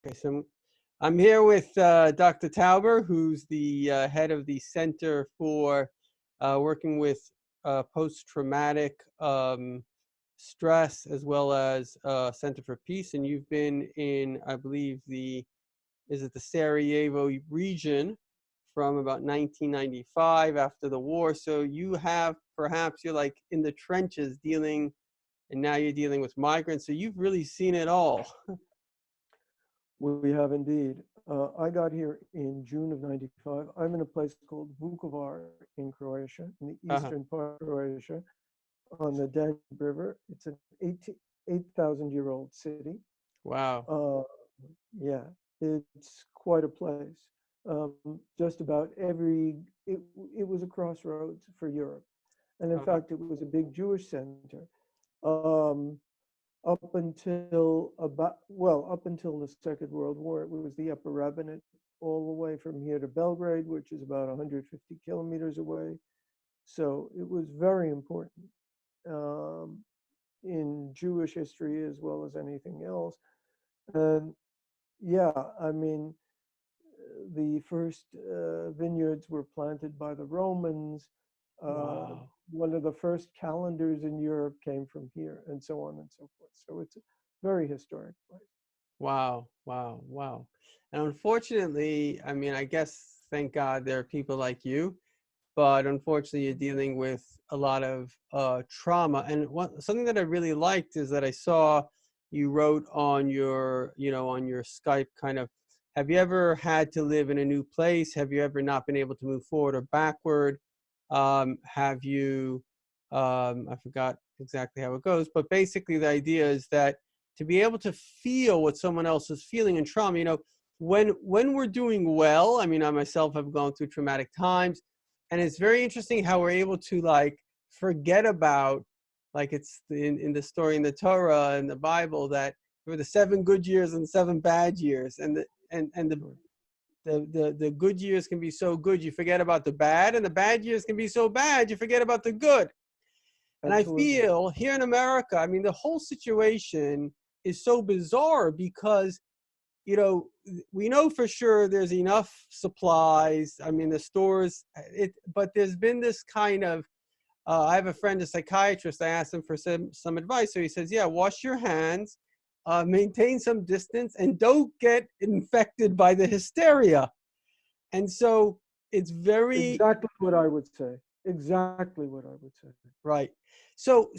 Okay, so I'm here with Dr. Tauber, who's the head of the Center for working with post-traumatic stress, as well as Center for Peace. And you've been in, I believe, the Sarajevo region from about 1995 after the war. So you're like in the trenches dealing, and now you're dealing with migrants. So you've really seen it all. We have indeed. I got here in June of '95. I'm in a place called Vukovar in Croatia, in the Uh-huh. eastern part of Croatia, on the Danube River. It's an 8,000-year-old city. Wow. Uh, yeah, it's quite a place. Just about it was a crossroads for Europe. And in Uh-huh. fact, it was a big Jewish center. Um, up until the Second World War, it was the Upper Rabbinate all the way from here to Belgrade, which is about 150 kilometers away. So it was very important um, in Jewish history as well as anything else. And yeah, I mean, the first vineyards were planted by the Romans. Uh, Wow. One of the first calendars in Europe came from here, and so on and so forth. So it's a very historic place. Wow. Wow. Wow. And unfortunately, I mean, I guess, thank God there are people like you, but unfortunately, you're dealing with a lot of trauma. And something that I really liked is that I saw you wrote on on your Skype kind of, have you ever had to live in a new place? Have you ever not been able to move forward or backward? Have you, I forgot exactly how it goes, but basically the idea is that to be able to feel what someone else is feeling in trauma, when we're doing well, I mean, I myself have gone through traumatic times, and it's very interesting how we're able to like forget about, like it's in the story in the Torah and the Bible, that there were the 7 good years and 7 bad years, and Sure. the good years can be so good you forget about the bad, and the bad years can be so bad you forget about the good. And I Absolutely. feel here in America, I mean, the whole situation is so bizarre because, we know for sure there's enough supplies. I mean, the stores, but there's been this kind of, I have a friend, a psychiatrist. I asked him for some advice. So he says, yeah, wash your hands, maintain some distance, and don't get infected by the hysteria. And so it's very Exactly what I would say. Exactly what I would say. right. So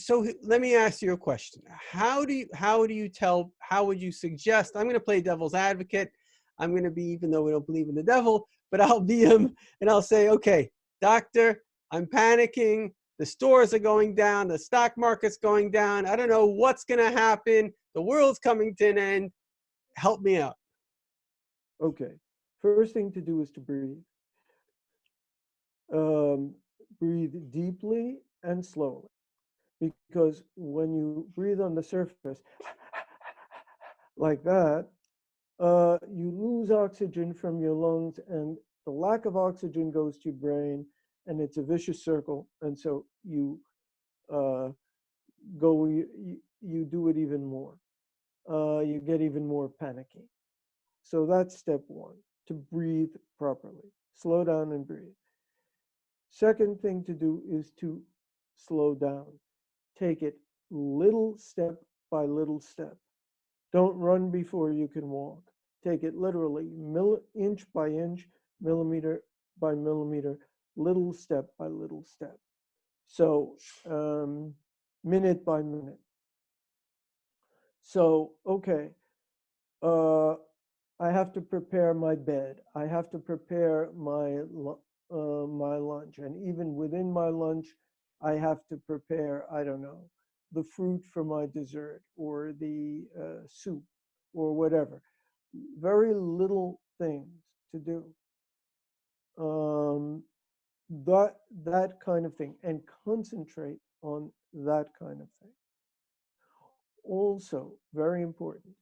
let me ask you a question. How would you suggest, I'm going to play devil's advocate. I'm going to be, even though we don't believe in the devil, but I'll be him, and I'll say, okay, doctor, I'm panicking. The stores are going down. The stock market's going down. I don't know what's going to happen. The world's coming to an end. Help me out. Okay. First thing to do is to breathe. Um, Breathe deeply and slowly. Because when you breathe on the surface like that, you lose oxygen from your lungs, and the lack of oxygen goes to your brain, and it's a vicious circle. And so you uh, you do it even more. You get even more panicky. So that's step one, to breathe properly. Slow down and breathe. Second thing to do is to slow down. Take it little step by little step. Don't run before you can walk. Take it literally, inch by inch, millimeter by millimeter, little step by little step. So, minute by minute. So, okay, uh, I have to prepare my bed. I have to prepare my lunch, and even within my lunch, I have to prepare, I don't know, the fruit for my dessert, or the soup, or whatever. Very little things to do. Um, that kind of thing, and concentrate on that kind of thing. Also, very important,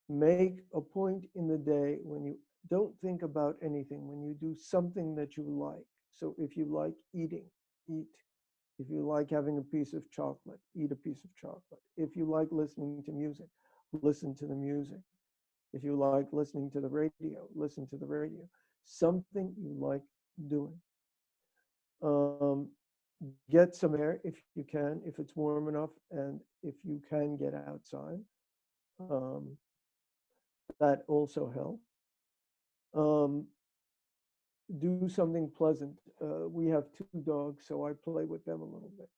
make a point in the day when you don't think about anything, when you do something that you like. So if you like eating, eat. If you like having a piece of chocolate, eat a piece of chocolate. If you like listening to music, listen to the music. If you like listening to the radio, listen to the radio. Something you like doing. Um, get some air if you can, if it's warm enough, and if you can get outside. Um, that also helps. Um, do something pleasant. We have two dogs, so I play with them a little bit.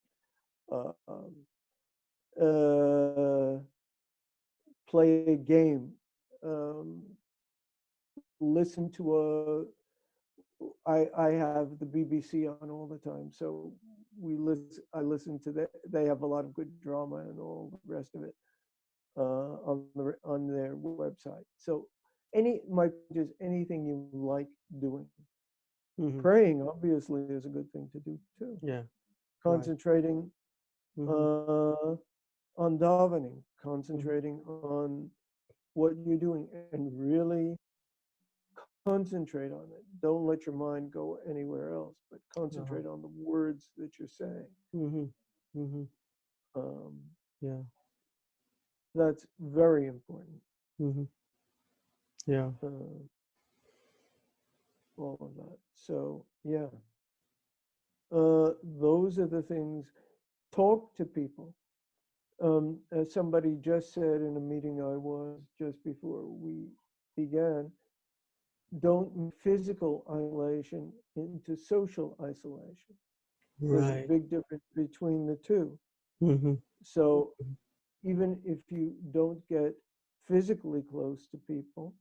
Play a game. Um, listen to I have the BBC on all the time, so I listen to that. They have a lot of good drama and all the rest of it on their website. So just anything you like doing. Mm-hmm. Praying obviously is a good thing to do too. Yeah. Concentrating Mm-hmm. on davening, Mm-hmm. concentrating on what you're doing, and really concentrate on it. Don't let your mind go anywhere else, but Uh-huh. concentrate on the words that you're saying. Mm-hmm. Mm-hmm. Um, Yeah. that's very important. Mm-hmm. Yeah. Uh, all of that. So yeah, those are the things. Talk to people. As somebody just said in a meeting I was just before we began, don't make physical isolation into social isolation. There's a Right. big difference between the two. Mm-hmm. So even if you don't get physically close to people,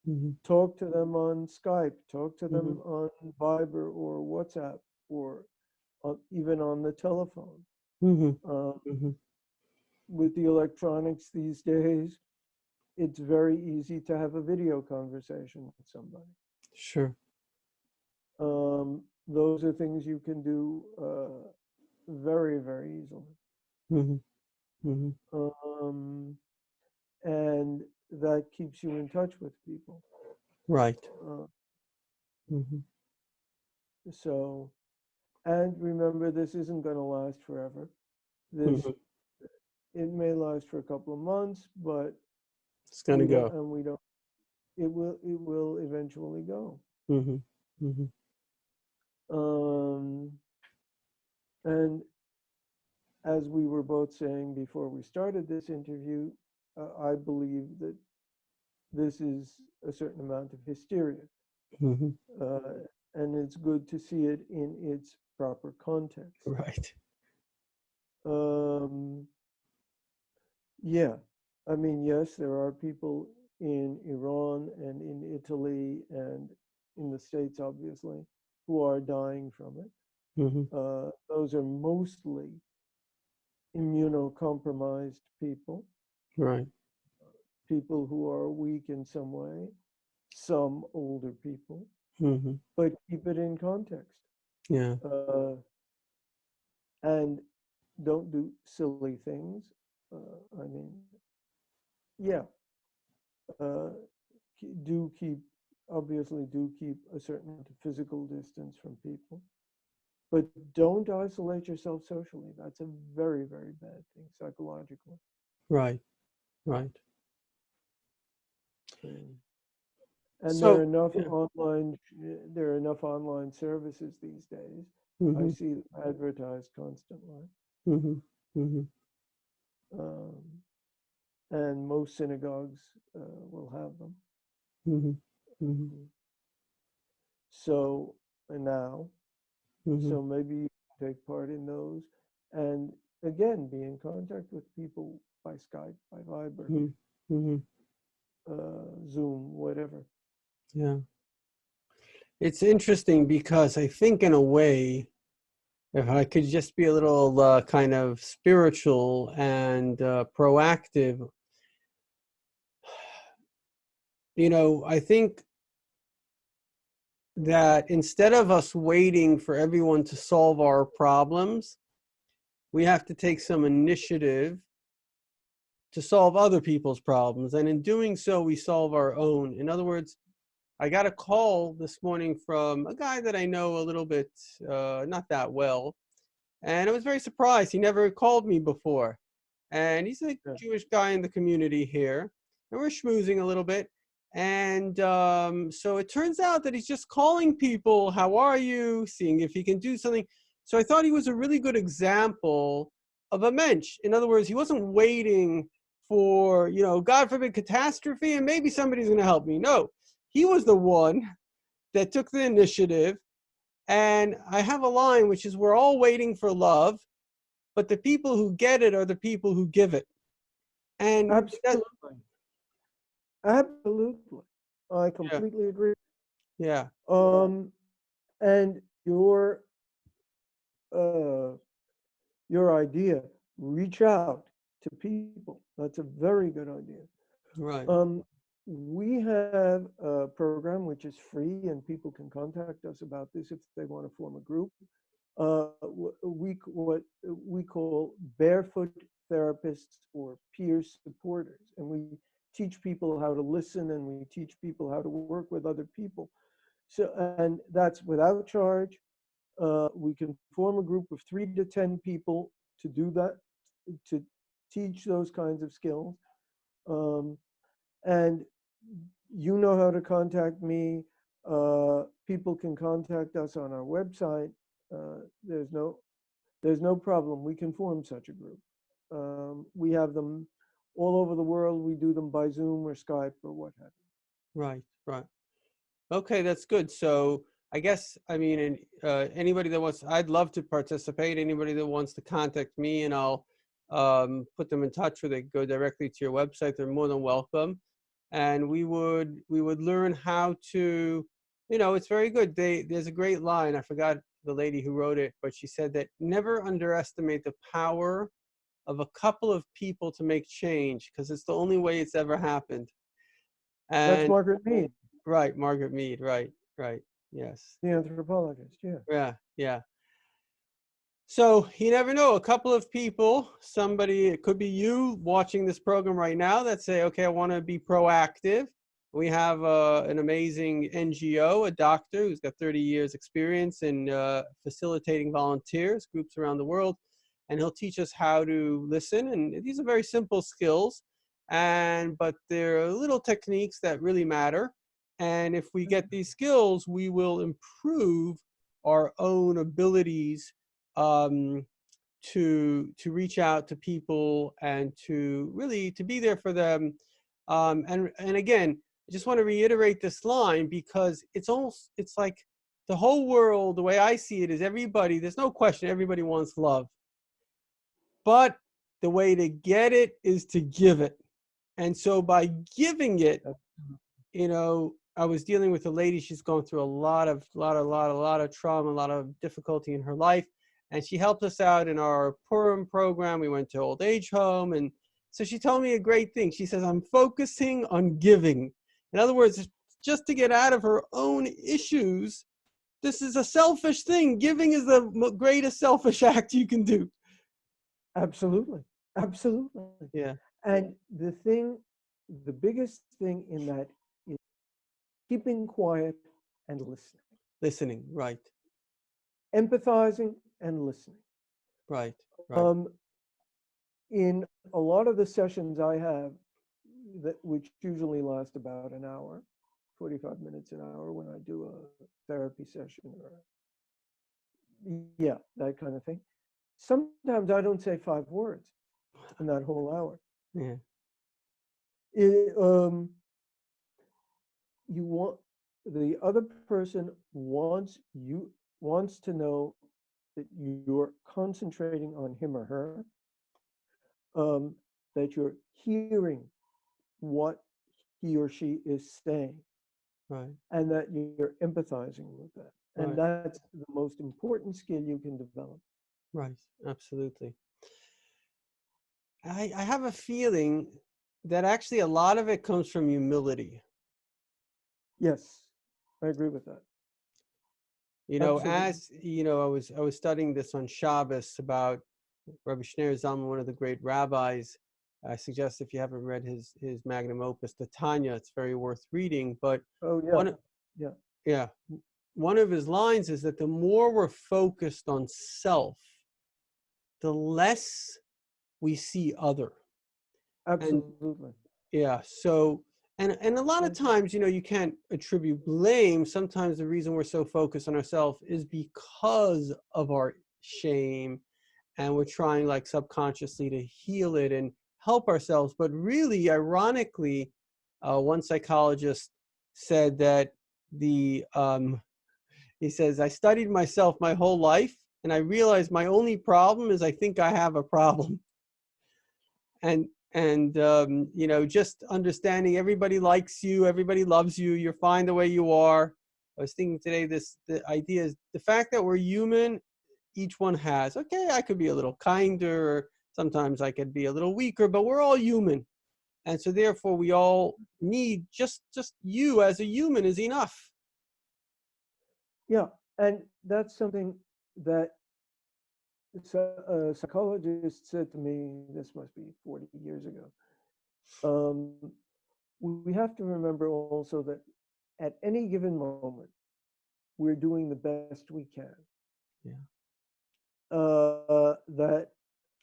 Mm-hmm. talk to them on Skype, talk to Mm-hmm. them on Viber or WhatsApp, or even on the telephone. Mm-hmm. Um, Mm-hmm. with the electronics these days, it's very easy to have a video conversation with somebody. Sure. Those are things you can do very, very easily. Mm-hmm. Mm-hmm. Um, and that keeps you in touch with people. Right. Uh, Mm-hmm. so, and remember, this isn't going to last forever. This Mm-hmm. It may last for a couple of months, but It's gonna we don't, go. and we don't. It will eventually go. Mm-hmm. Mm-hmm. Um, and as we were both saying before we started this interview, I believe that this is a certain amount of hysteria, Mm-hmm. uh, and it's good to see it in its proper context. Right. Um, yeah, I mean, yes, there are people in Iran and in Italy and in the States, obviously, who are dying from it. Mm-hmm. Those are mostly immunocompromised people, Right. people who are weak in some way, some older people, Mm-hmm. but keep it in context. Yeah. Uh, and don't do silly things. I mean, yeah, uh, do keep, obviously, do keep a certain amount of physical distance from people. But don't isolate yourself socially. That's a very, very bad thing psychologically. Right. Right. And So yeah. there are enough online services these days. I Mm-hmm. see them advertised constantly. Mm-hmm. Mm-hmm. Um, and most synagogues will have them. Mm-hmm. Mm-hmm. So now, Mm-hmm. so maybe you can take part in those, and again, be in contact with people by Skype, by Viber, Mm-hmm. Mm-hmm. Zoom, whatever. Yeah. It's interesting because I think in a way, if I could just be a little kind of spiritual and proactive, I think that instead of us waiting for everyone to solve our problems, we have to take some initiative to solve other people's problems. And in doing so, we solve our own. In other words, I got a call this morning from a guy that I know a little bit, not that well. And I was very surprised. He never called me before. And he's a Yeah. Jewish guy in the community here. And we're schmoozing a little bit. And so it turns out that he's just calling people, how are you, seeing if he can do something. So I thought he was a really good example of a mensch. In other words, he wasn't waiting for, you know, God forbid, catastrophe, and maybe somebody's going to help me. No, he was the one that took the initiative. And I have a line, which is, we're all waiting for love, but the people who get it are the people who give it. And that, Absolutely. Absolutely. I yeah, completely agree. yeah, Um, and uh, your idea, reach out to people. That's a very good idea. right, We have a program which is free, and people can contact us about this if they want to form a group. What we call barefoot therapists or peer supporters, and we teach people how to listen, and we teach people how to work with other people. So, and that's without charge. We can form a group of 3 to 10 people to do that, to teach those kinds of skills. Um, and you know how to contact me. People can contact us on our website. Uh, there's no there's no problem. We can form such a group. We have them all over the world. We do them by Zoom or Skype or what have right, right. Okay, that's good. So I guess, I mean, anybody that wants, I'd love to participate. Anybody that wants to contact me, and I'll put them in touch with it, go directly to your website. They're more than welcome. And we would learn how to, you know, it's very good. There's a great line. I forgot the lady who wrote it, but she said that never underestimate the power of a couple of people to make change, because it's the only way it's ever happened. That's And Margaret Mead, right, Margaret Mead, right, right. Yes. the anthropologist. Yeah. Yeah, yeah. So you never know, a couple of people, somebody, it could be you watching this program right now, that say, okay, I want to be proactive. We have an amazing NGO, a doctor who's got 30 years experience in facilitating volunteers, groups around the world, and he'll teach us how to listen. And these are very simple skills, but there are little techniques that really matter. And if we get these skills, we will improve our own abilities um, to reach out to people and to really to be there for them. And again, I just want to reiterate this line, because it's like the whole world, the way I see it, is everybody, there's no question, everybody wants love. But the way to get it is to give it. And so by giving it, you know, I was dealing with a lady, she's going through a lot of trauma, a lot of difficulty in her life. And she helped us out in our Purim program. We went to old age home. And so she told me a great thing. She says, I'm focusing on giving. In other words, just to get out of her own issues, this is a selfish thing. Giving is the greatest selfish act you can do. Absolutely. Absolutely. Yeah. And the biggest thing in that is keeping quiet and listening, Listening. Right. empathizing and listening. Right. Right. Um, in a lot of the sessions I have, which usually last about an hour, 45 minutes, an hour, when I do a therapy session or, yeah, that kind of thing. Sometimes I don't say 5 words in that whole hour. Yeah. It, you want the other person wants to know that you're concentrating on him or her, that you're hearing what he or she is saying, Right. and that you're empathizing with that. And Right. that's the most important skill you can develop. Right. Absolutely. I have a feeling that actually a lot of it comes from humility. Yes, I agree with that. You know, Absolutely. as you know, I was studying this on Shabbos about Rabbi Shneur Zalman, one of the great rabbis. I suggest, if you haven't read his magnum opus, the Tanya, it's very worth reading. But Oh yeah, one, yeah, yeah, one of his lines is that the more we're focused on self, the less we see other. And absolutely. yeah, so And a lot of times, you can't attribute blame. Sometimes the reason we're so focused on ourselves is because of our shame, and we're trying like subconsciously to heal it and help ourselves. But really, ironically, one psychologist said that he says, I studied myself my whole life, and I realized my only problem is I think I have a problem. And just understanding everybody likes you, everybody loves you, you're fine the way you are. I was thinking today, the idea is the fact that we're human, each one has, okay, I could be a little kinder, or sometimes I could be a little weaker, but we're all human. And so therefore we all need just you as a human is enough. Yeah, and that's something that a psychologist said to me, this must be 40 years ago. We have to remember also that at any given moment, we're doing the best we can. Yeah. That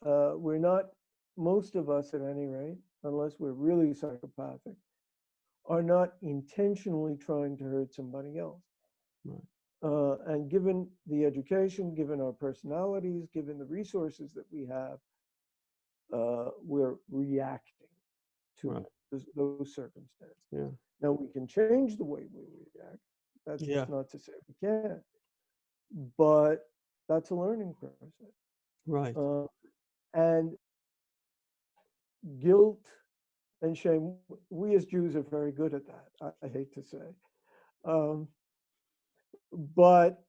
we're not, most of us at any rate, unless we're really psychopathic, are not intentionally trying to hurt somebody else. Right. And given the education, given our personalities, given the resources that we have, we're reacting to Right. those circumstances. Yeah. Now, we can change the way we react. That's Yeah. not to say we can't, but that's a learning process. Right. And guilt and shame, we as Jews are very good at that, I hate to say. But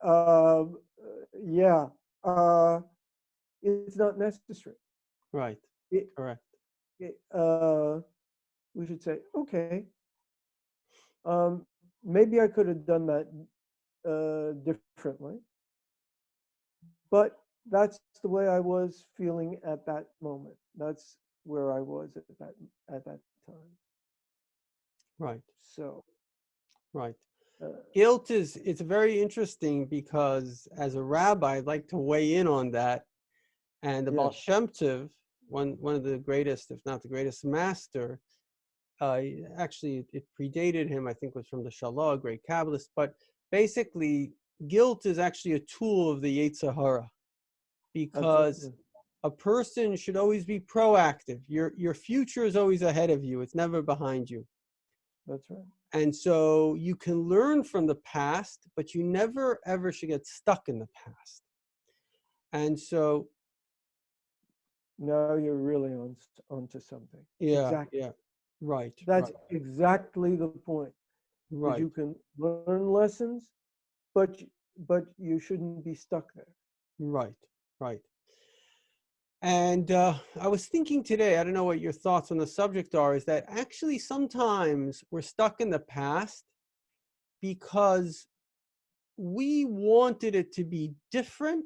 yeah, it's not necessary. Right. It, Correct. we should say, okay, maybe I could have done that differently, but that's the way I was feeling at that moment. That's where I was at that time. Right. So, Right. uh, Guilt it's very interesting, because as a rabbi, I'd like to weigh in on that. And the Baal yeah, Shem Tov, one of the greatest, if not the greatest master, actually it predated him, I think was from the Shalah, a great Kabbalist, but basically guilt is actually a tool of the Yetzer Hara, because absolutely. a person should always be proactive. Your future is always ahead of you. It's never behind you. That's right. And so you can learn from the past, but you never ever should get stuck in the past. And so, Now you're really onto something. yeah, Exactly. yeah, right, That's right, exactly the point. Is right, you can learn lessons, but you shouldn't be stuck there. right, right. And I was thinking today, I don't know what your thoughts on the subject are, is that actually sometimes we're stuck in the past because we wanted it to be different,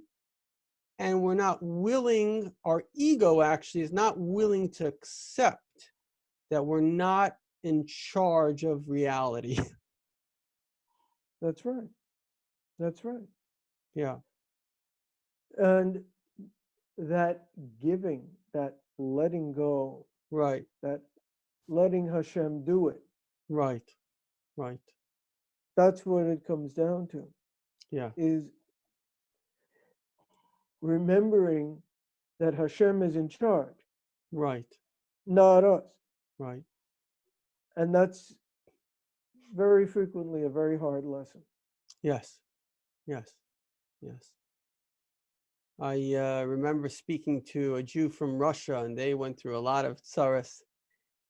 and we're not willing, our ego actually is not willing to accept that we're not in charge of reality. That's right. That's right. Yeah, And that giving, that letting go, right, that letting Hashem do it, right, right. that's what it comes down to, Yeah, is remembering that Hashem is in charge, right, not us. right. And that's very frequently a very hard lesson. Yes, yes, yes. I remember speaking to a Jew from Russia, and they went through a lot of tsaras,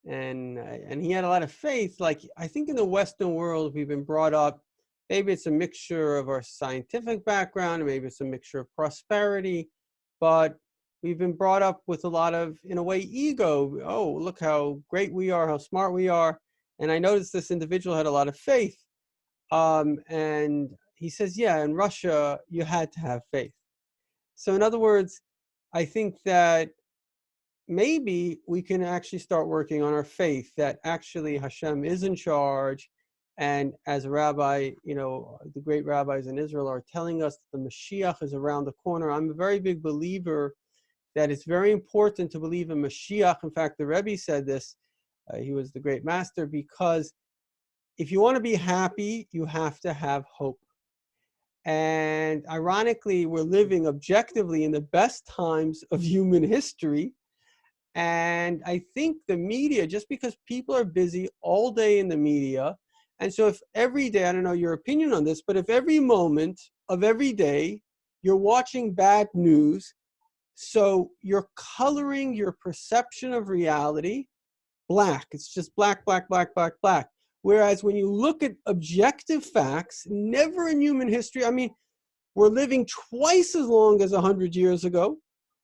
and he had a lot of faith. Like, I think in the Western world, we've been brought up, maybe it's a mixture of our scientific background, maybe it's a mixture of prosperity, but we've been brought up with a lot of, in a way, ego. Oh, look how great we are, how smart we are. And I noticed this individual had a lot of faith. And he says, yeah, in Russia, you had to have faith. So in other words, I think that maybe we can actually start working on our faith, that actually Hashem is in charge. And as a rabbi, the great rabbis in Israel are telling us that the Mashiach is around the corner. I'm a very big believer that it's very important to believe in Mashiach. In fact, the Rebbe said this, He was the great master, because if you want to be happy, you have to have hope. And ironically, we're living objectively in the best times of human history. And I think the media, just because people are busy all day in the media, and so if every day, I don't know your opinion on this, but if every moment of every day you're watching bad news, so you're coloring your perception of reality black. It's just black, black, black, black, black. Whereas when you look at objective facts, never in human history, I mean, we're living twice as long as 100 years ago.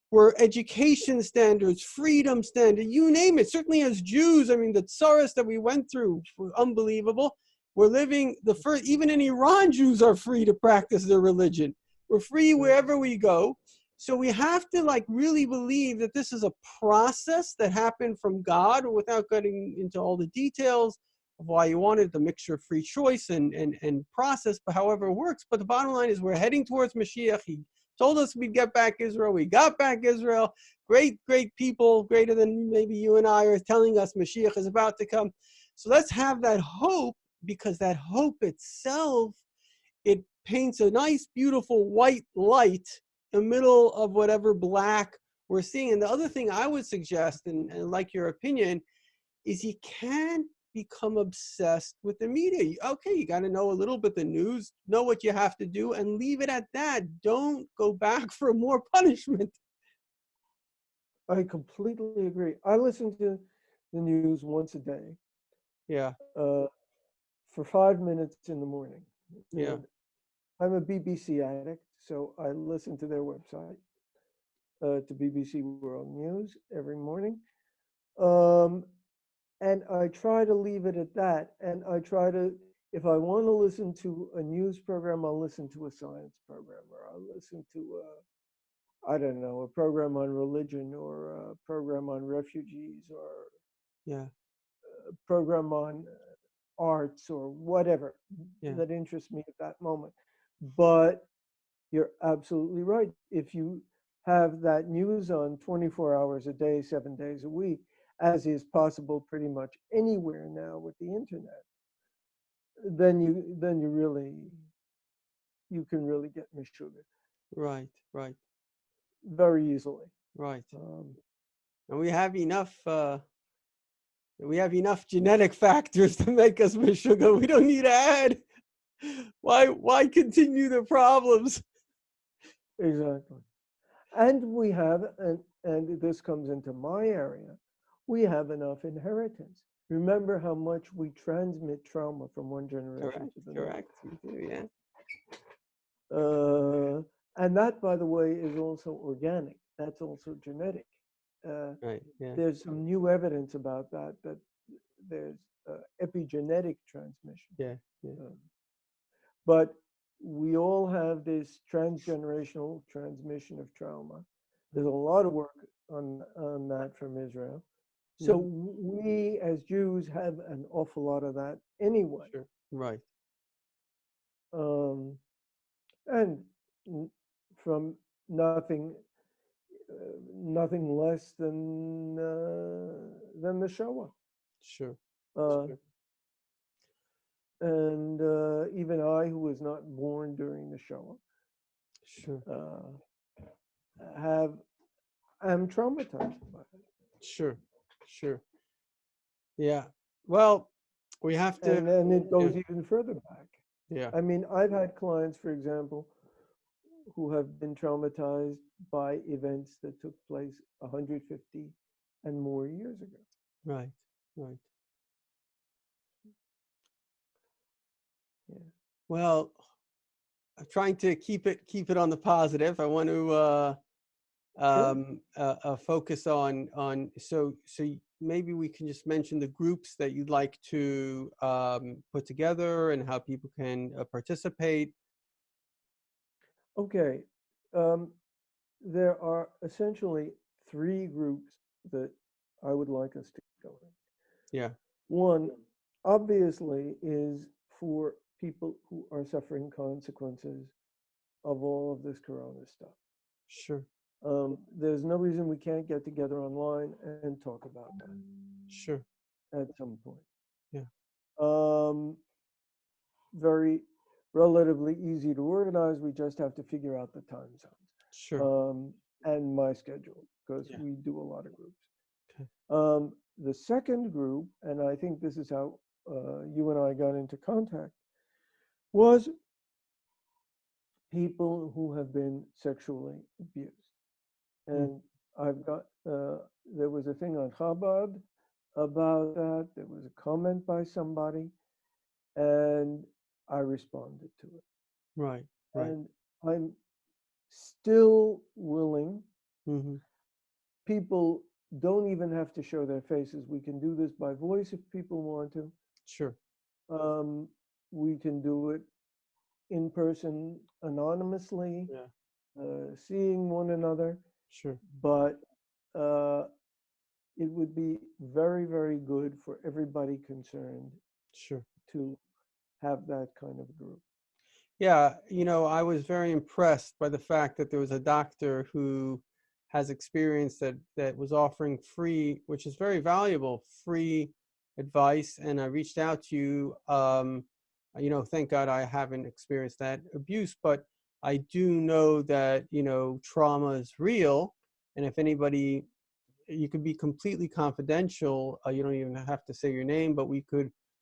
Where education standards, freedom standards, you name it. Certainly as Jews, I mean, the tsaras that we went through were unbelievable. We're living the first, even in Iran, Jews are free to practice their religion. We're free wherever we go. So we have to like really believe that this is a process that happened from God, without getting into all the details of why you wanted the mixture of free choice and process, but however it works. But the bottom line is we're heading towards Mashiach. He told us we'd get back Israel. We got back Israel. Great, great people, greater than maybe you and I, are telling us Mashiach is about to come. So let's have that hope, because that hope itself, it paints a nice, beautiful white light in the middle of whatever black we're seeing. And the other thing I would suggest, and like your opinion, is you can't become obsessed with the media. Okay, you got to know a little bit the news, know what you have to do, and leave it at that. Don't go back for more punishment. I completely agree. I listen to the news once a day, Yeah, for 5 minutes in the morning. yeah, And I'm a BBC addict, so I listen to their website, to BBC World News every morning. Um, and I try to leave it at that. And I try to, if I want to listen to a news program, I'll listen to a science program, or I'll listen to, I don't know, a program on religion, or a program on refugees, or yeah, a program on arts, or whatever yeah, that interests me at that moment. But you're absolutely right. If you have that news on 24 hours a day, 7 days a week, as is possible pretty much anywhere now with the internet, then you really, you can really get missugared right, right, very easily. right. Um, And we have enough genetic factors to make us sugar. We don't need to add. Why continue the problems? exactly. And we have, and this comes into my area, we have enough inheritance. Remember how much we transmit trauma from one generation Correct, to the next. correct. We do, yeah. And that, by the way, is also organic. That's also genetic. Uh, Right, yeah, there's some new evidence about that, that there's epigenetic transmission. yeah, yeah, Um, but we all have this transgenerational transmission of trauma. There's a lot of work on that from Israel. So mhm, we as Jews have an awful lot of that anyway. sure, right, Um, and from nothing, nothing less than the Shoah. sure, Uh, sure, and even I, who was not born during the Shoah, sure, have am traumatized by it. sure, sure. Yeah. Well, we have to, And then it yeah, goes even further back. yeah, I mean, I've had clients, for example, who have been traumatized by events that took place 150 and more years ago. right, right. Yeah. Well, I'm trying to keep it on the positive. I want to Sure. focus on so maybe we can just mention the groups that you'd like to put together and how people can participate. Okay. Um, there are essentially three groups that I would like us to go in. Yeah, One, obviously, is for people who are suffering consequences of all of this corona stuff. sure, There's no reason we can't get together online and talk about that. sure. at some point. Yeah. Very relatively easy to organize. We just have to figure out the time Sure. zones and my schedule because Yeah. we do a lot of groups. Okay. The second group, and I think this is how you and I got into contact, was people who have been sexually abused. And I've got, there was a thing on Chabad about that. There was a comment by somebody, and I responded to it. Right. Right. And I'm still willing. Mm-hmm. People don't even have to show their faces. We can do this by voice if people want to. Sure. We can do it in person anonymously, Yeah. seeing one another, Sure. but it would be very, very good for everybody concerned Sure. to have that kind of group. Yeah, I was very impressed by the fact that there was a doctor who has experience that was offering free, which is very valuable, free advice. And I reached out to you. Thank God I haven't experienced that abuse, but I do know that, trauma is real. And if anybody, you could be completely confidential. You don't even have to say your name, but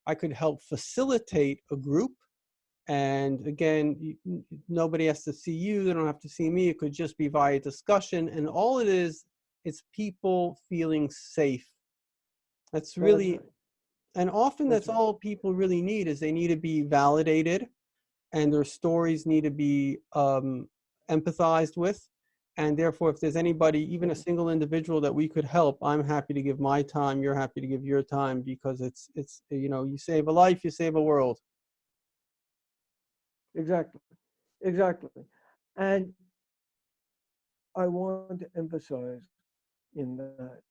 I could help facilitate a group. And again, nobody has to see you. They don't have to see me. It could just be via discussion. And all it is, it's people feeling safe. That's really, right. and often that's right. all people really need is they need to be validated and their stories need to be empathized with. And therefore, if there's anybody, even a single individual that we could help, I'm happy to give my time. You're happy to give your time because it's you save a life, you save a world. Exactly. Exactly. And I want to emphasize in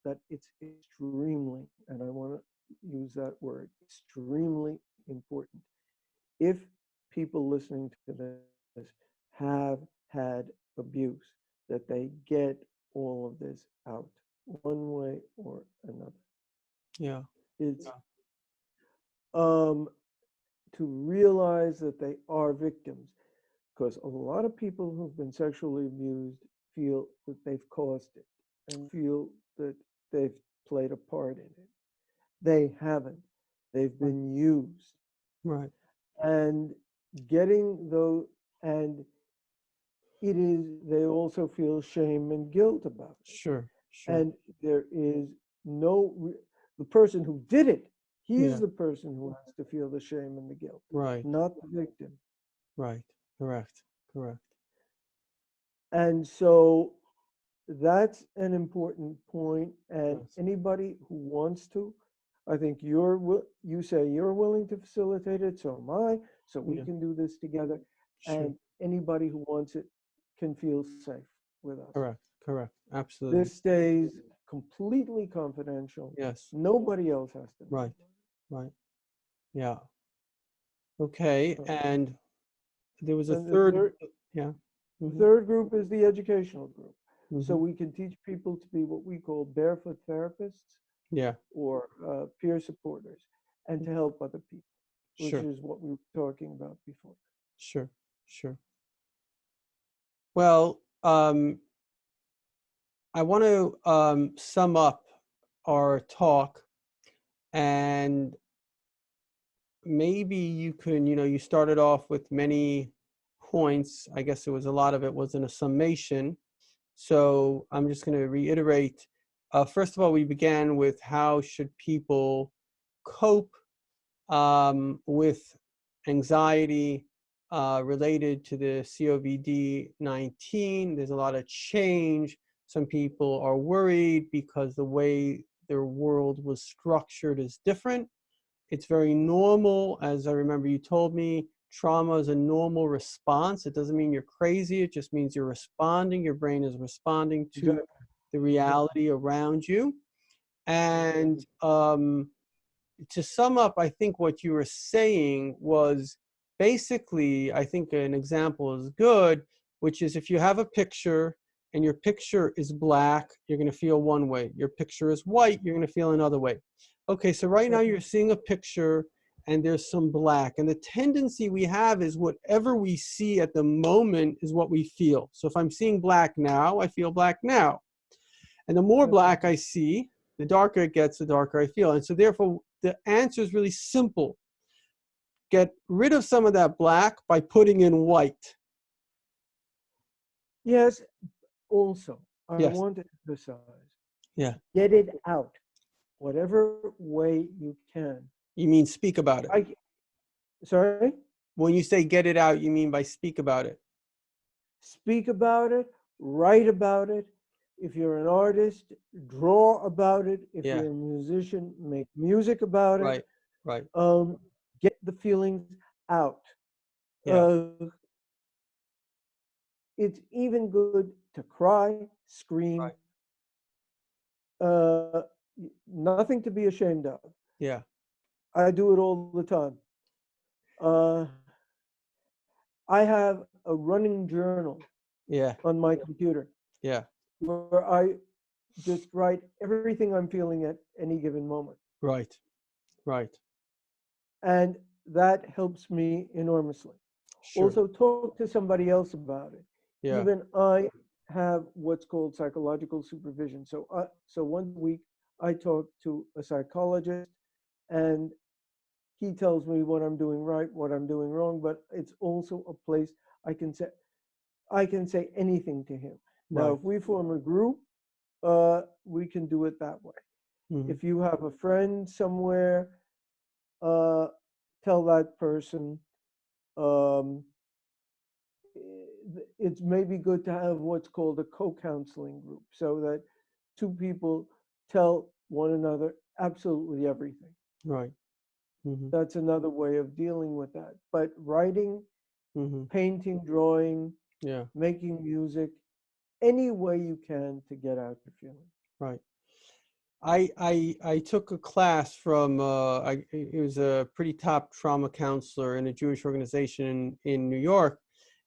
that it's extremely, and I want to use that word, extremely important. If people listening to this have had abuse, that they get all of this out one way or another. Yeah. It's Yeah. to realize that they are victims, because a lot of people who've been sexually abused feel that they've caused it and feel that they've played a part in it. They haven't. They've been used. Right. And getting those, and it is, they also feel shame and guilt about it. Sure. Sure. And there is no, the person who did it, he's Yeah. the person who has to feel the shame and the guilt, Right. not the victim. Right. Correct. Correct. And so that's an important point. And Yes. anybody who wants to, I think you say you're willing to facilitate it, so am I, so we Yeah. can do this together. Sure. And anybody who wants it can feel safe with us. Correct. Correct. Absolutely. This stays completely confidential. Yes. Nobody else has to know. Right. Right. Yeah. Okay. Uh, And there was a And third. Yeah. the Mm-hmm. third group is the educational group. So Mm-hmm. we can teach people to be what we call barefoot therapists Yeah. or peer supporters and to help other people, which Sure. is what we were talking about before. Sure. Sure. Well, I want to sum up our talk, and maybe you can, you started off with many points. I guess it was a lot of it was in a summation. So I'm just going to reiterate. First of all, we began with how should people cope with anxiety related to the COVID-19. There's a lot of change. Some people are worried because the way their world was structured is different. It's very normal. As I remember you told me, trauma is a normal response. It doesn't mean you're crazy. It just means you're responding. Your brain is responding to Exactly. the reality around you. And to sum up, I think what you were saying was basically, I think an example is good, which is if you have a picture and your picture is black, you're going to feel one way. Your picture is white, you're going to feel another way. Okay, so right now So, you're seeing a picture and there's some black. And the tendency we have is whatever we see at the moment is what we feel. So if I'm seeing black now, I feel black now. And the more that's right. black I see, the darker it gets, the darker I feel. And so therefore, the answer is really simple. Get rid of some of that black by putting in white. Yes, also, I Yes. want to emphasize, Yeah. get it out, whatever way you can. You mean speak about it. I, sorry? When you say get it out, you mean by speak about it. Speak about it, write about it. If you're an artist, draw about it. If Yeah. you're a musician, make music about it. Right. Right. Um, get the feelings out. Yeah. Uh, it's even good to cry, scream, Right. uh, nothing to be ashamed of. Yeah. I do it all the time. Uh, I have a running journal Yeah. on my computer Yeah. where I just write everything I'm feeling at any given moment. Right. Right. And that helps me enormously. Sure. Also, talk to somebody else about it. Yeah. Even I have what's called psychological supervision. So once a week, I talk to a psychologist, and he tells me what I'm doing right, what I'm doing wrong. But it's also a place I can say anything to him. Now, Right. if we form a group, we can do it that way. Hmm. If you have a friend somewhere, uh, tell that person. Um, it's maybe good to have what's called a co-counseling group so that two people tell one another absolutely everything. Right. Hmm. That's another way of dealing with that. But writing, Hmm. painting, drawing, Yeah. making music, any way you can to get out your feelings. Right. I took a class from it was a pretty top trauma counselor in a Jewish organization in New York,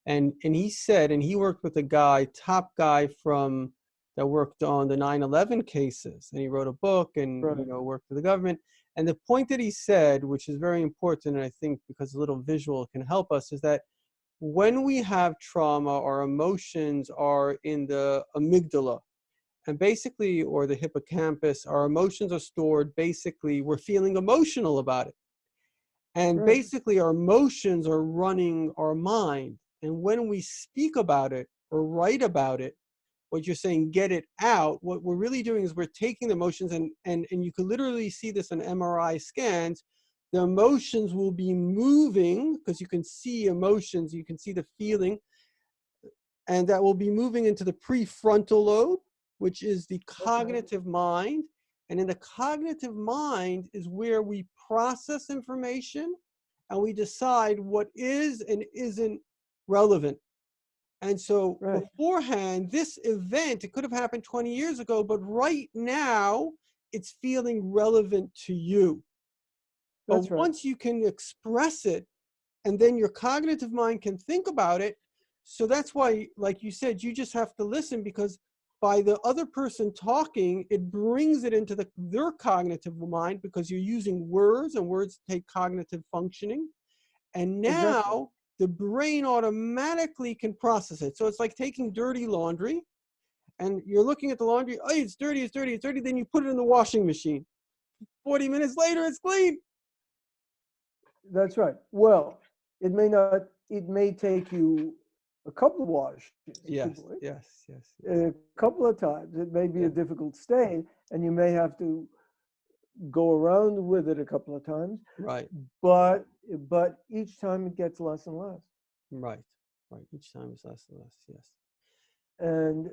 and he said, and he worked with a guy, top guy from that worked on the 9/11 cases, and he wrote a book and Right. worked for the government. And the point that he said, which is very important, and I think because a little visual can help us, is that when we have trauma, our emotions are in the amygdala, and basically, or the hippocampus, our emotions are stored. Basically, we're feeling emotional about it. And Right. basically, our emotions are running our mind. And when we speak about it or write about it, what you're saying, get it out, what we're really doing is we're taking the emotions, and you can literally see this on MRI scans. The emotions will be moving because you can see emotions, you can see the feeling, and that will be moving into the prefrontal lobe, which is the That's right. cognitive mind. And in the cognitive mind is where we process information and we decide what is and isn't relevant. And so Right. beforehand, this event, it could have happened 20 years ago, but right now it's feeling relevant to you. But That's right. once you can express it, and then your cognitive mind can think about it. So that's why, like you said, you just have to listen, because by the other person talking, it brings it into their cognitive mind, because you're using words, and words take cognitive functioning. And Exactly. now the brain automatically can process it. So it's like taking dirty laundry and you're looking at the laundry. Oh, it's dirty, it's dirty, it's dirty. Then you put it in the washing machine. 40 minutes later, it's clean. That's right. Well, it may not, it may take you a couple of washes to Yes, do it, yes, yes, yes. a couple of times. It may be Yeah, a difficult stain, and you may have to go around with it a couple of times, right, but each time it gets less and less. right, right. Each time it's less and less. Yes. And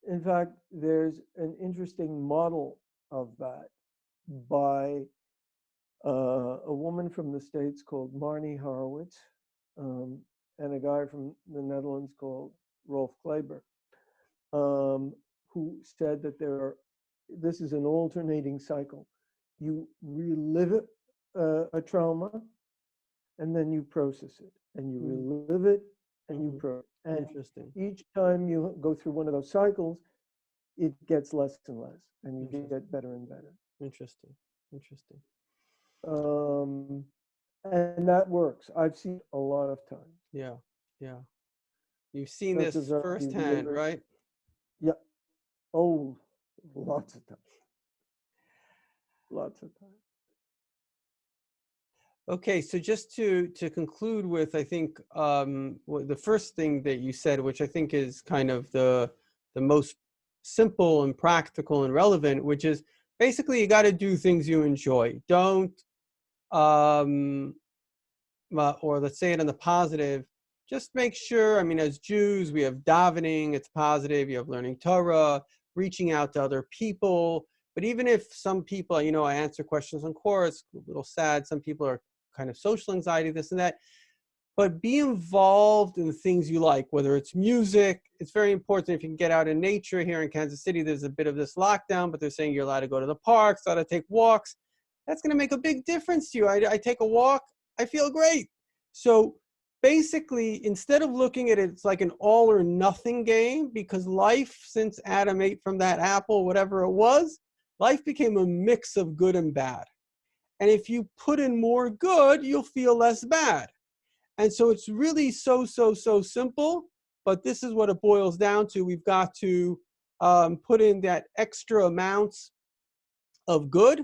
in fact, there's an interesting model of that by a woman from the States called Marnie Horowitz, um, and a guy from the Netherlands called Rolf Kleber, um, who said that this is an alternating cycle. You relive it, a trauma, and then you process it, and you Mm-hmm. relive it, and you Mm-hmm. process. And Interesting. each time you go through one of those cycles, it gets less and less, and you Interesting. get better and better. Interesting. Interesting. Um, and that works. I've seen it a lot of times. Yeah. Yeah. You've seen That's a this very firsthand, realistic. right? Yeah. Oh, lots of time. Lots of time. Okay, so just to conclude with, I think the first thing that you said, which I think is kind of the most simple and practical and relevant, which is basically you got to do things you enjoy. Don't um, or let's say it in the positive, just make sure, I mean, as Jews, we have davening, it's positive, you have learning Torah, reaching out to other people. But even if some people, you know, I answer questions on course, a little sad, some people are kind of social anxiety, this and that. But be involved in the things you like, whether it's music. It's very important if you can get out in nature. Here in Kansas City, there's a bit of this lockdown, but they're saying you're allowed to go to the parks, allowed to take walks. That's going to make a big difference to you. I take a walk, I feel great. So basically, instead of looking at it, it's like an all or nothing game, because life, since Adam ate from that apple, whatever it was, life became a mix of good and bad. And if you put in more good, you'll feel less bad. And so it's really so simple, but this is what it boils down to. We've got to put in that extra amounts of good.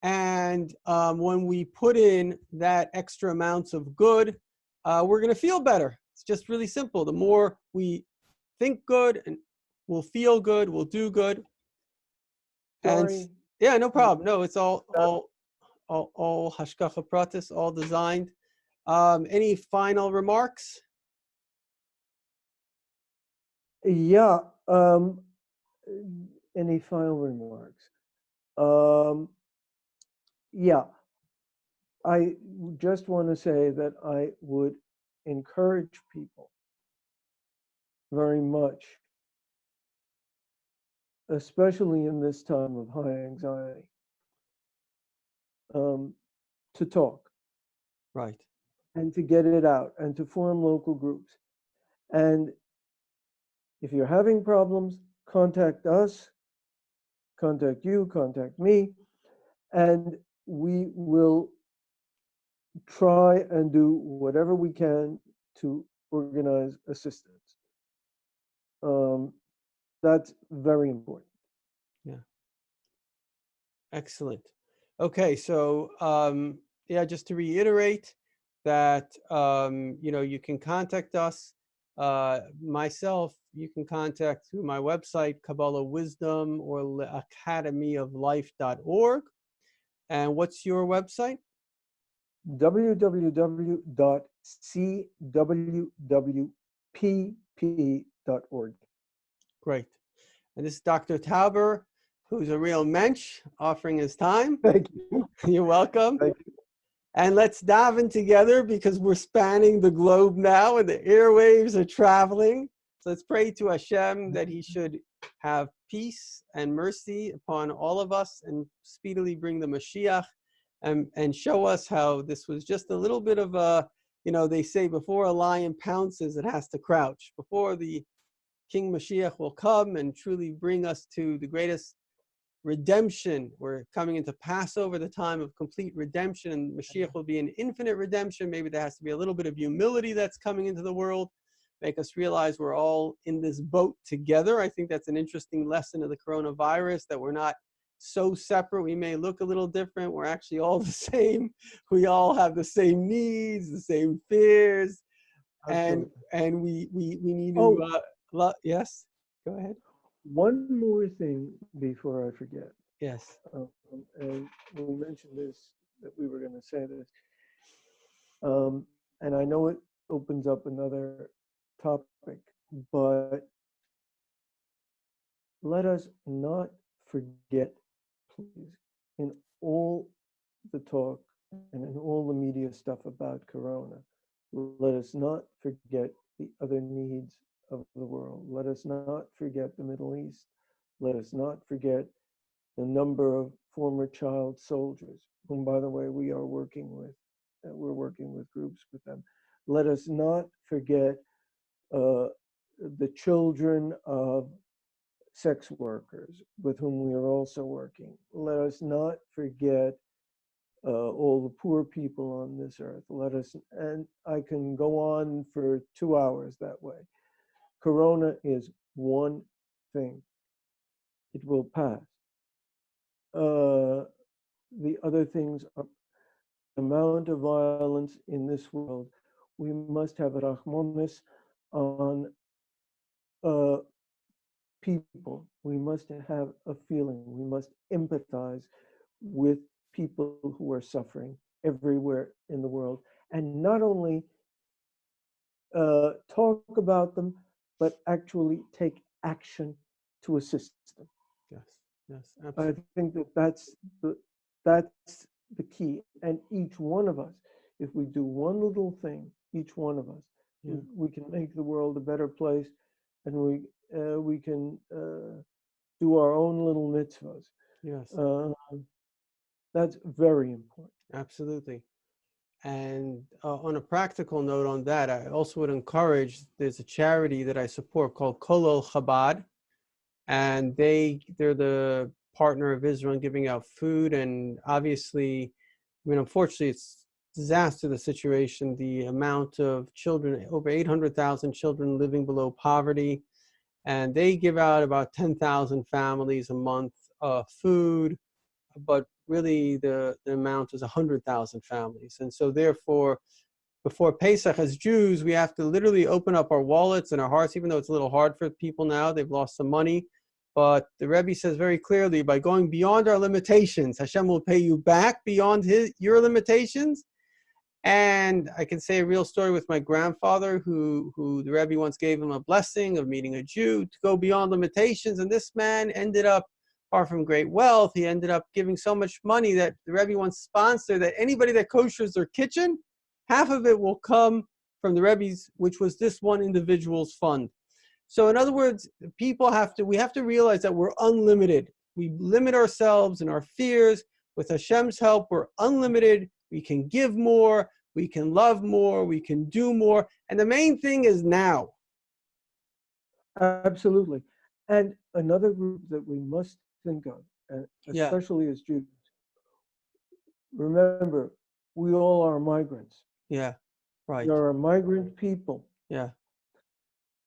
And when we put in that extra amounts of good, we're going to feel better. It's just really simple. The more we think good, and we'll feel good, we'll do good. And Sorry. yeah, no to- problem. No, it's all hashgacha pratis, all designed. Any final remarks? Yeah. Any final remarks? Um, yeah. I just want to say that I would encourage people very much, especially in this time of high anxiety, to talk Right. and to get it out and to form local groups. And if you're having problems, contact us, contact you, contact me, and we will try and do whatever we can to organize assistance. Um, that's very important. Yeah. Excellent. Okay, so yeah, just to reiterate that you know, you can contact us. Myself, you can contact through my website, Kabbalah Wisdom, or LacademyOfLife.org. And what's your website? www.cwwpp.org. Great. And this is Dr. Tauber, who's a real mensch, offering his time. Thank you. You're welcome. Thank you. And let's dive in together, because we're spanning the globe now and the airwaves are traveling. So let's pray to Hashem that he should have peace and mercy upon all of us and speedily bring the Mashiach, and show us how this was just a little bit of a, you know, they say before a lion pounces, it has to crouch. Before the King Mashiach will come and truly bring us to the greatest redemption. We're coming into Passover, the time of complete redemption, and Mashiach will be an infinite redemption. Maybe there has to be a little bit of humility that's coming into the world, make us realize we're all in this boat together. I think that's an interesting lesson of the coronavirus, that we're not so separate. We may look a little different. We're actually all the same. We all have the same needs, the same fears, and Absolutely. we need Oh, to yes, go ahead. one more thing before I forget. Yes. And we mentioned this, that we were going to say this. Um, and I know it opens up another topic, but let us not forget, please, in all the talk and in all the media stuff about Corona, let us not forget the other needs of the world. Let us not forget the Middle East. Let us not forget the number of former child soldiers, whom, by the way, we are working with. We're working with groups with them. Let us not forget the children of sex workers with whom we are also working. Let us not forget all the poor people on this earth. And I can go on for 2 hours that way. Corona is one thing. It will pass. The other things are the amount of violence in this world. We must have Rahmanis on people. We must have a feeling. We must empathize with people who are suffering everywhere in the world, and not only talk about them, but actually take action to assist them. Yes, yes, I absolutely. think that's the key. And each one of us, if we do one little thing, each one of us, Yeah, we can make the world a better place, and we can do our own little mitzvahs. yes, Uh, that's very important. absolutely. And on a practical note on that, I also would encourage, there's a charity that I support called Kolol Chabad, and they're the partner of Israel in giving out food. And obviously, I mean, unfortunately, it's disaster, the situation, the amount of children, over 800,000 children living below poverty. And they give out about 10,000 families a month food, but really the amount is 100,000 families. And so therefore, before Pesach, as Jews, we have to literally open up our wallets and our hearts, even though it's a little hard for people now, they've lost some money. But the Rebbe says very clearly, by going beyond our limitations, Hashem will pay you back beyond your limitations. And I can say a real story with my grandfather, who the Rebbe once gave him a blessing of meeting a Jew to go beyond limitations. And this man ended up, far from great wealth, he ended up giving so much money that the Rebbe once sponsored that anybody that koshers their kitchen, half of it will come from the Rebbe's, which was this one individual's fund. So in other words, we have to realize that we're unlimited. We limit ourselves and our fears. With Hashem's help, we're unlimited. We can give more, we can love more, we can do more. And the main thing is now. Absolutely. And another group that we must think of, and Yeah, especially as Jews, remember, we all are migrants. yeah, We right. are a migrant people. Yeah,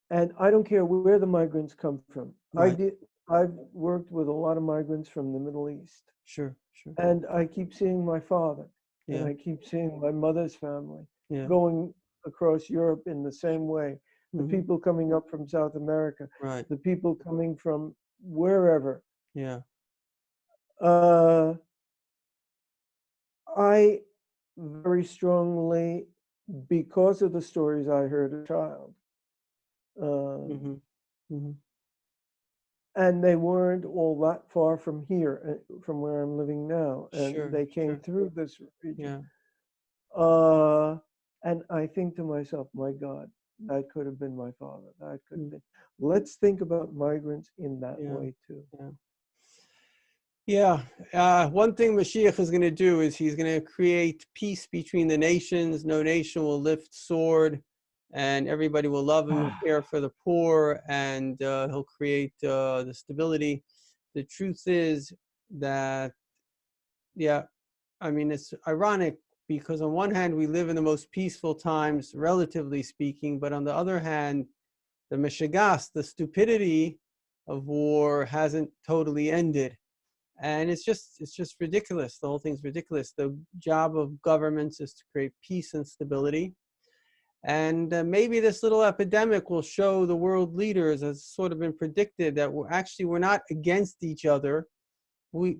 And I don't care where the migrants come from. right. I've worked with a lot of migrants from the Middle East. Sure, sure. And I keep seeing my father, and Yeah, I keep seeing my mother's family yeah. going across Europe in the same way. The Hmm. people coming up from South America, Right. the people coming from wherever. Yeah, Uh, I very strongly, because of the stories I heard as a child, uh, hmm, hmm. and they weren't all that far from here, from where I'm living now, and Sure, they came sure. through this region. Yeah, Uh, and I think to myself, my God, that could have been my father. That could have mm, been. Let's think about migrants in that yeah, way too. yeah. Yeah, one thing Mashiach is going to do is he's going to create peace between the nations. No nation will lift sword, and everybody will love him and care for the poor, and he'll create the stability. The truth is that, yeah, I mean, it's ironic because on one hand, we live in the most peaceful times, relatively speaking, but on the other hand, the meshagas, the stupidity of war hasn't totally ended. And it's just ridiculous. The whole thing's ridiculous. The job of governments is to create peace and stability. And maybe this little epidemic will show the world leaders, as sort of been predicted, that we're not against each other. We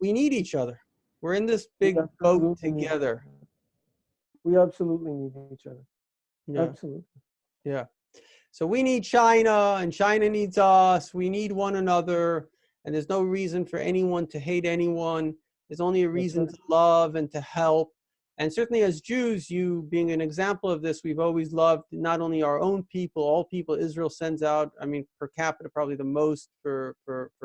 need each other. We're in this We big boat absolutely need each together. other. We absolutely need each other. Yeah, Absolutely. yeah. So we need China, and China needs us. We need one another, and there's no reason for anyone to hate anyone. There's only a That's reason right. to love and to help. And certainly as Jews, you being an example of this, we've always loved not only our own people, all people Israel sends out, I mean, per capita, probably the most for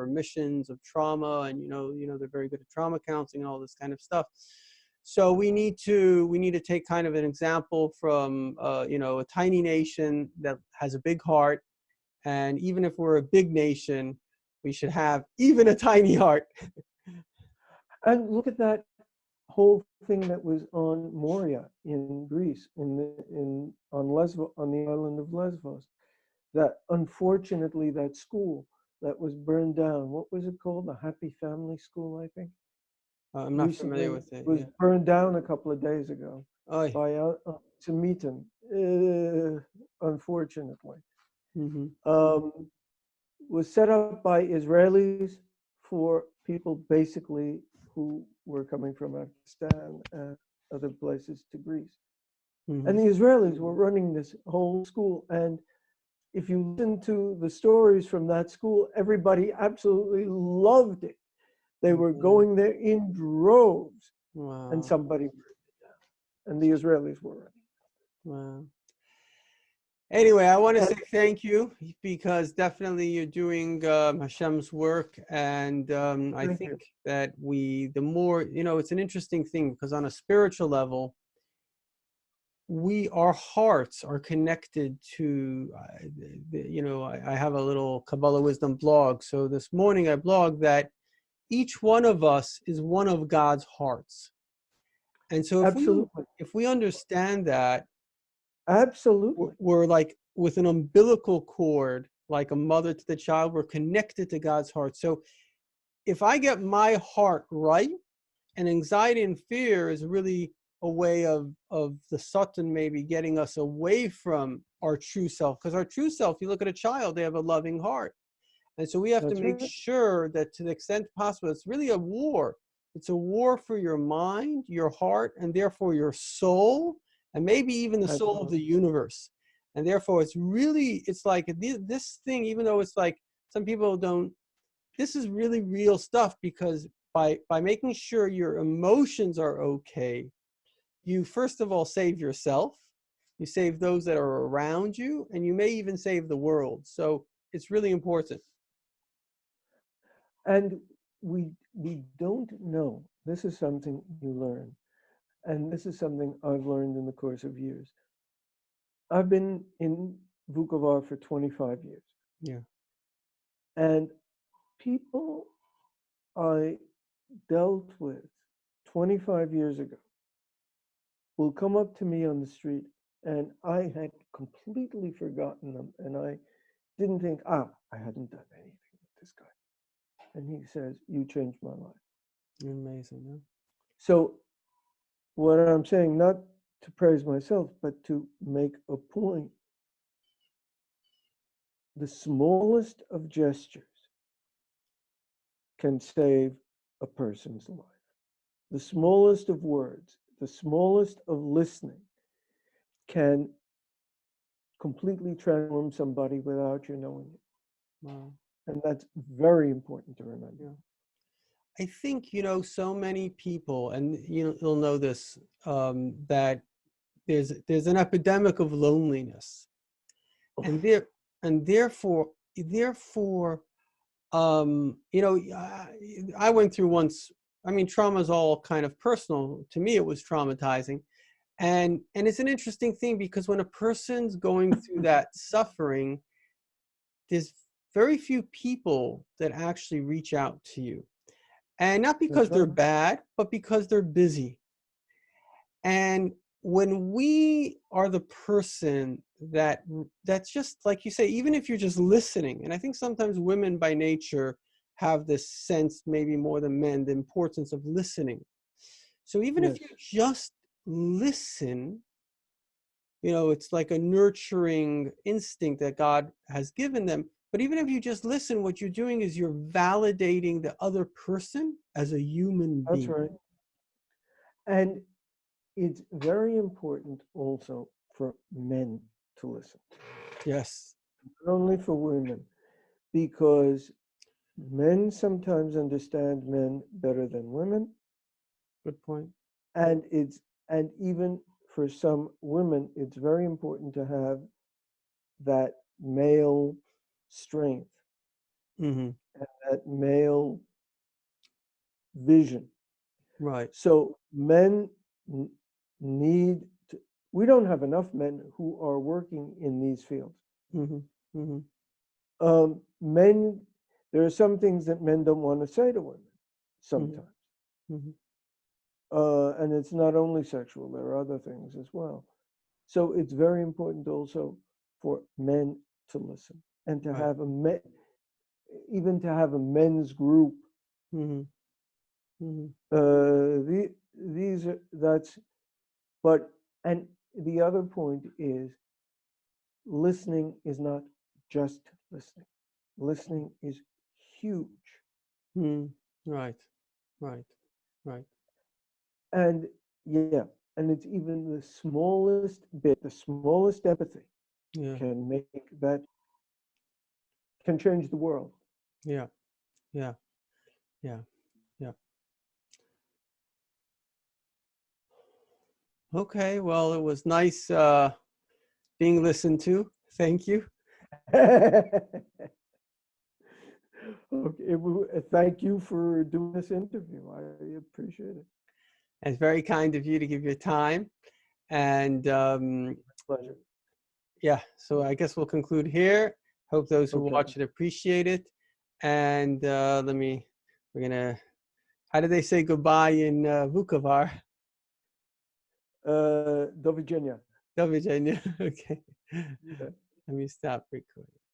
missions of trauma. And, they're very good at trauma counseling and all this kind of stuff. So we need to take kind of an example from a tiny nation that has a big heart, and even if we're a big nation, we should have even a tiny heart. And look at that whole thing that was on Moria in Greece, on Lesbos, on the island of Lesbos. That unfortunately, that school that was burned down. What was it called? The Happy Family School, I think. I'm not familiar Recently with it. was Yeah. burned down a couple of days ago Oh. by Semitim, unfortunately. Mm-hmm. Was set up by Israelis for people basically who were coming from Afghanistan and other places to Greece. Mm-hmm. And the Israelis were running this whole school. And if you listen to the stories from that school, everybody absolutely loved it. They were going there in droves, and Wow. somebody burned it down. And the Israelis were running. Wow. Anyway, I want to And say thank you, because definitely you're doing Hashem's work, and I thank think you. that the more, it's an interesting thing, because on a spiritual level, our hearts are connected to, I have a little Kabbalah Wisdom blog. So this morning I blogged that each one of us is one of God's hearts. And so Absolutely. if we understand that, Absolutely. we're like with an umbilical cord, like a mother to the child, we're connected to God's heart. So if I get my heart right, and anxiety and fear is really a way of the Satan maybe getting us away from our true self. Because our true self, you look at a child, they have a loving heart. And so we have to That's make right. sure that to the extent possible, it's really a war. It's a war for your mind, your heart, and therefore your soul, and maybe even the soul of Absolutely. the universe. And therefore it's like this thing, even though it's like some people don't, this is really real stuff, because by making sure your emotions are okay, you first of all save yourself, you save those that are around you, and you may even save the world. So it's really important. And we don't know. This is something you learn. And this is something I've learned in the course of years. I've been in Vukovar for 25 years. Yeah. And people I dealt with 25 years ago will come up to me on the street, and I had completely forgotten them. And I didn't think, I hadn't done anything with this guy. And he says, "You changed my life." You're amazing. Yeah? So, what I'm saying, not to praise myself, but to make a point, the smallest of gestures can save a person's life. The smallest of words, the smallest of listening can completely transform somebody without you knowing it. Wow. And that's very important to remember. Yeah. I think, so many people, and you'll know this, that there's an epidemic of loneliness, and therefore, I went through once. I mean, trauma is all kind of personal. To me, it was traumatizing, and it's an interesting thing, because when a person's going through that suffering, there's very few people that actually reach out to you, and not because That's they're right. bad, but because they're busy. And when we are the person that's just like you say, even if you're just listening, and I think sometimes women by nature have this sense, maybe more than men, the importance of listening. So even if Yes, you just listen, it's like a nurturing instinct that God has given them. But even if you just listen, what you're doing is you're validating the other person as a human that's being. right. And it's very important also for men to listen, Yes. not only for women, because men sometimes understand men better than women. Good point. And even for some women, it's very important to have that male strength Mm-hmm. and that male vision. Right. So men need to, we don't have enough men who are working in these fields. Mm-hmm. Mm-hmm. Men, There are some things that men don't want to say to women sometimes. Mm-hmm. And it's not only sexual, there are other things as well. So it's very important also for men to listen and to Right. have even to have a men's group. Mm-hmm. Mm-hmm. These are, that's, but, and the other point is listening is not just listening. Listening is huge. Mm. Right. Right. Right. And yeah, and it's even the smallest bit, the smallest empathy Yeah. can make that, can change the world. Yeah. Yeah. Yeah. Yeah. Okay. Well, it was nice being listened to. Thank you. Okay, thank you for doing this interview. I appreciate it. And it's very kind of you to give your time. And Pleasure. yeah, so I guess we'll conclude here. Hope those who Okay. watch it appreciate it. And we're gonna, how do they say goodbye in Vukovar? Do widzenia. Do widzenia. Okay. Yeah. Let me stop recording.